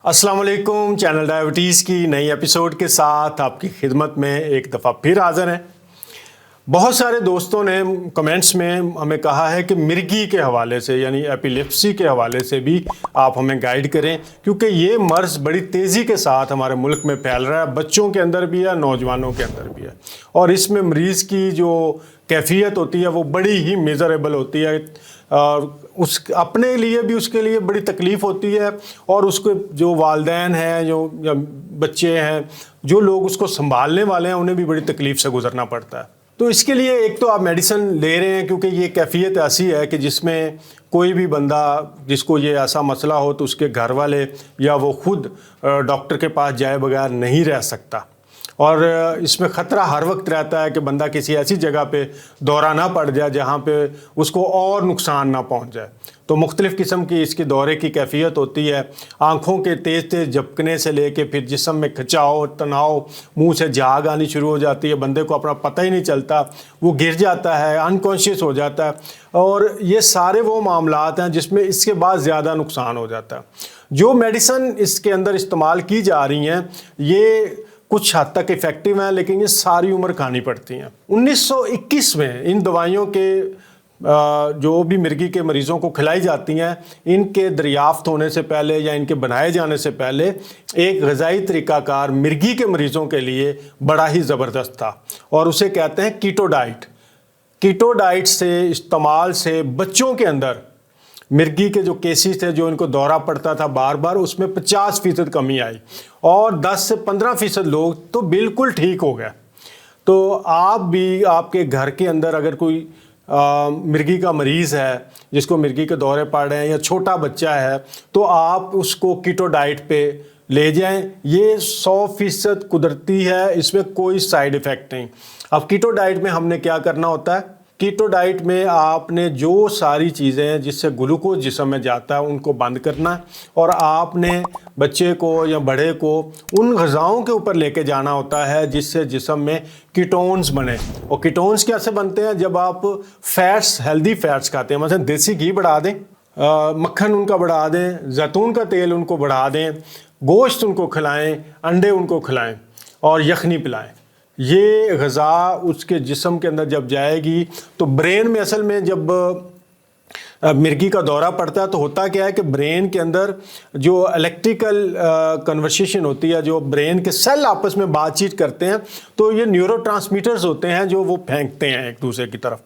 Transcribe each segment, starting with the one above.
السلام علیکم، channel diabetes کی نئی ایپیسوڈ کے ساتھ آپ کی خدمت میں ایک دفعہ پھر حاضر ہیں۔ بہت سارے دوستوں نے کمنٹس میں ہمیں کہا ہے کہ مرگی کے حوالے سے یعنی ایپیلیپسی کے حوالے سے بھی آپ ہمیں گائیڈ کریں، کیونکہ یہ مرض بڑی تیزی کے ساتھ ہمارے ملک میں پھیل رہا ہے، بچوں کے اندر بھی ہے، نوجوانوں کے اندر بھی ہے، اور اس میں مریض کی جو کیفیت ہوتی ہے وہ بڑی ہی میزریبل ہوتی ہے، اور اس اپنے لیے بھی اس کے لیے بڑی تکلیف ہوتی ہے، اور اس کے جو والدین ہیں جو بچے ہیں جو لوگ اس کو سنبھالنے والے ہیں انہیں بھی بڑی تکلیف سے گزرنا پڑتا ہے۔ تو اس کے لیے ایک تو آپ میڈیسن لے رہے ہیں، کیونکہ یہ کیفیت ایسی ہے کہ جس میں کوئی بھی بندہ جس کو یہ ایسا مسئلہ ہو تو اس کے گھر والے یا وہ خود ڈاکٹر کے پاس جائے بغیر نہیں رہ سکتا، اور اس میں خطرہ ہر وقت رہتا ہے کہ بندہ کسی ایسی جگہ پہ دورہ نہ پڑ جائے جہاں پہ اس کو اور نقصان نہ پہنچ جائے۔ تو مختلف قسم کی اس کے دورے کی کیفیت ہوتی ہے، آنکھوں کے تیز تیز جھپکنے سے لے کے پھر جسم میں کھچاؤ، تناؤ، منہ سے جھاگ آنی شروع ہو جاتی ہے، بندے کو اپنا پتہ ہی نہیں چلتا، وہ گر جاتا ہے، انکانشیس ہو جاتا ہے، اور یہ سارے وہ معاملات ہیں جس میں اس کے بعد زیادہ نقصان ہو جاتا ہے۔ جو میڈیسن اس کے اندر استعمال کی جا رہی ہیں یہ کچھ حد تک افیکٹو ہیں، لیکن یہ ساری عمر کھانی پڑتی ہیں۔ 1921 میں ان دوائیوں کے جو بھی مرگی کے مریضوں کو کھلائی جاتی ہیں، ان کے دریافت ہونے سے پہلے یا ان کے بنائے جانے سے پہلے ایک غذائی طریقہ کار مرگی کے مریضوں کے لیے بڑا ہی زبردست تھا، اور اسے کہتے ہیں کیٹو ڈائٹ۔ کیٹو ڈائٹ سے استعمال سے بچوں کے اندر مرگی کے جو کیسز تھے جو ان کو دورہ پڑتا تھا بار بار، اس میں 50% کمی آئی، اور 10 سے 15% لوگ تو بالکل ٹھیک ہو گئے۔ تو آپ بھی آپ کے گھر کے اندر اگر کوئی مرگی کا مریض ہے جس کو مرگی کے دورے پڑ رہے ہیں یا چھوٹا بچہ ہے تو آپ اس کو کیٹو ڈائٹ پہ لے جائیں۔ یہ 100% قدرتی ہے، اس میں کوئی سائیڈ ایفیکٹ نہیں۔ اب کیٹو ڈائٹ میں ہم نے کیا کرنا ہوتا ہے؟ کیٹو ڈائٹ میں آپ نے جو ساری چیزیں ہیں جس سے گلوکوز جسم میں جاتا ہے ان کو بند کرنا ہے، اور آپ نے بچے کو یا بڑے کو ان غذاؤں کے اوپر لے کے جانا ہوتا ہے جس سے جسم میں کیٹونز بنے۔ اور کیٹونز کیسے بنتے ہیں؟ جب آپ فیٹس، ہیلدی فیٹس کھاتے ہیں، مثلا دیسی گھی بڑھا دیں، مکھن ان کا بڑھا دیں، زیتون کا تیل ان کو بڑھا دیں، گوشت ان کو کھلائیں، انڈے ان کو کھلائیں، اور یخنی پلائیں۔ یہ غذا اس کے جسم کے اندر جب جائے گی تو برین میں اصل میں جب مرگی کا دورہ پڑتا ہے تو ہوتا کیا ہے کہ برین کے اندر جو الیکٹریکل کنورسیشن ہوتی ہے، جو برین کے سیل آپس میں بات چیت کرتے ہیں، تو یہ نیورو ٹرانسمیٹرز ہوتے ہیں جو وہ پھینکتے ہیں ایک دوسرے کی طرف۔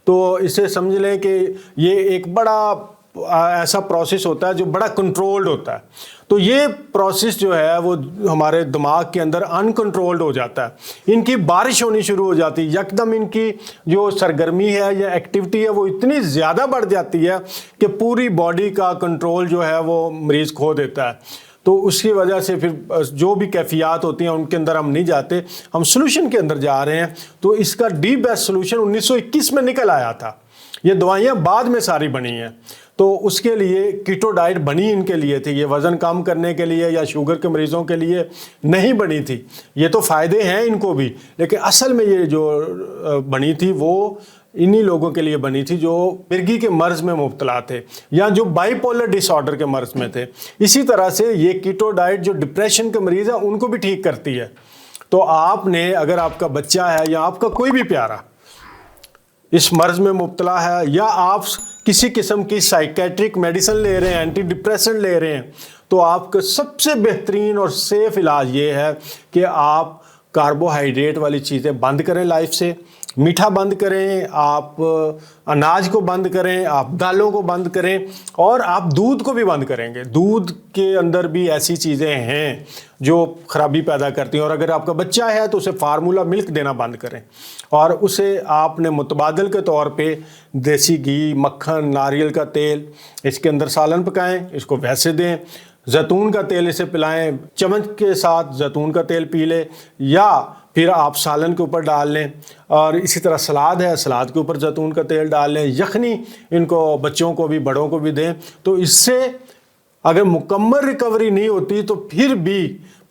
تو اسے سمجھ لیں کہ یہ ایک بڑا ایسا پروسیس ہوتا ہے جو بڑا کنٹرولڈ ہوتا ہے۔ تو یہ پروسیس جو ہے وہ ہمارے دماغ کے اندر ان کنٹرولڈ ہو جاتا ہے، ان کی بارش ہونی شروع ہو جاتی ہے، یکدم ان کی جو سرگرمی ہے یا ایکٹیویٹی ہے وہ اتنی زیادہ بڑھ جاتی ہے کہ پوری باڈی کا کنٹرول جو ہے وہ مریض کھو دیتا ہے۔ تو اس کی وجہ سے پھر جو بھی کیفیات ہوتی ہیں ان کے اندر ہم نہیں جاتے، ہم سلوشن کے اندر جا رہے ہیں۔ تو اس کا ڈی بیسٹ سلوشن 1921 میں نکل آیا تھا، یہ دوائیاں بعد میں ساری بنی ہیں۔ تو اس کے لیے کیٹو ڈائٹ بنی ان کے لیے تھی، یہ وزن کم کرنے کے لیے یا شوگر کے مریضوں کے لیے نہیں بنی تھی۔ یہ تو فائدے ہیں ان کو بھی، لیکن اصل میں یہ جو بنی تھی وہ انہی لوگوں کے لیے بنی تھی جو مرگی کے مرض میں مبتلا تھے یا جو بائی پولر ڈس آرڈر کے مرض میں تھے۔ اسی طرح سے یہ کیٹو ڈائٹ جو ڈپریشن کے مریض ہیں ان کو بھی ٹھیک کرتی ہے۔ تو آپ نے اگر آپ کا بچہ ہے یا آپ کا کوئی بھی پیارا اس مرض میں مبتلا ہے، یا آپ کسی قسم کی سائیکیٹرک میڈیسن لے رہے ہیں، اینٹی ڈپریسنٹ لے رہے ہیں، تو آپ کا سب سے بہترین اور سیف علاج یہ ہے کہ آپ کاربوہائیڈریٹ والی چیزیں بند کریں لائف سے، میٹھا بند کریں، آپ اناج کو بند کریں، آپ دالوں کو بند کریں، اور آپ دودھ کو بھی بند کریں گے۔ دودھ کے اندر بھی ایسی چیزیں ہیں جو خرابی پیدا کرتی ہیں، اور اگر آپ کا بچہ ہے تو اسے فارمولا ملک دینا بند کریں، اور اسے آپ نے متبادل کے طور پہ دیسی گھی، مکھن، ناریل کا تیل، اس کے اندر سالن پکائیں، اس کو ویسے دیں، زیتون کا تیل اسے پلائیں، چمچ کے ساتھ زیتون کا تیل پی لیں، یا پھر آپ سالن کے اوپر ڈال لیں، اور اسی طرح سلاد ہے، سلاد کے اوپر زیتون کا تیل ڈال لیں، یخنی ان کو بچوں کو بھی بڑوں کو بھی دیں۔ تو اس سے اگر مکمل ریکوری نہیں ہوتی تو پھر بھی